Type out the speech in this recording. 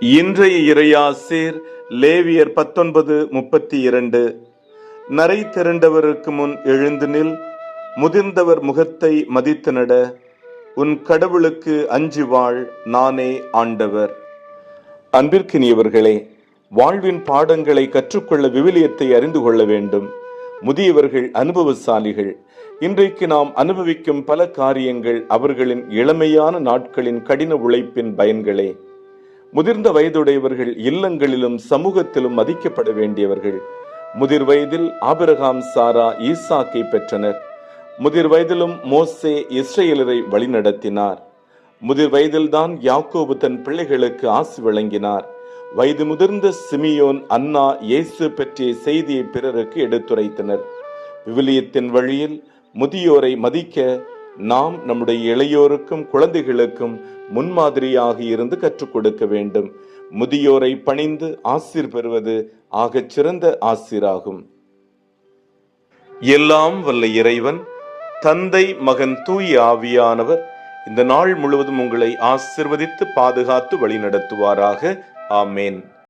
இன்றைய இறையாசீர் லேவியர் 19:32. நரை திரண்டவருக்கு முன் எழுந்து நில், முதிர்ந்தவர் முகத்தை மதித்து நட, உன் கடவுளுக்கு அஞ்சி வாழ், நானே ஆண்டவர். அன்பிற்கினியவர்களே, வாழ்வின் பாடங்களை கற்றுக்கொள்ள விவிலியத்தை அறிந்து கொள்ள வேண்டும். முதியவர்கள் அனுபவசாலிகள். இன்றைக்கு நாம் அனுபவிக்கும் பல காரியங்கள் அவர்களின் இளமையான நாட்களின் கடின உழைப்பின் பயன்களே. முதிர்ந்த வயதுடையவர்கள் இல்லங்களிலும் சமூகத்திலும் மதிக்கப்பட வேண்டியவர்கள். முதிர் வயதில் ஆபிரகாம், சாரா ஈசாக்கை பெற்றனர். முதிர் வயதிலும் மோசே இஸ்ரேலரை வழிநடத்தினார். முதிர் வயதில்தான் யாக்கோபு தன் பிள்ளைகளுக்கு ஆசி வழங்கினார். வயது முதிர்ந்த சிமியோன், அன்னா இயேசு பற்றிய செய்தியை பிறருக்கு எடுத்துரைத்தனர். விவிலியத்தின் வழியில் முதியோரை மதிக்க நாம் நம்முடைய இளையோருக்கும் குழந்தைகளுக்கும் முன்மாதிரியாக இருந்து கற்றுக் கொடுக்க வேண்டும். முதியோரை பணிந்து ஆசீர் பெறுவது ஆகச் சிறந்த ஆசீராகும். எல்லாம் வல்ல இறைவன், தந்தை, மகன், தூய ஆவியானவர் இந்த நாள் முழுவதும் உங்களை ஆசீர்வதித்து பாதுகாத்து வழி நடத்துவாராக. ஆமேன்.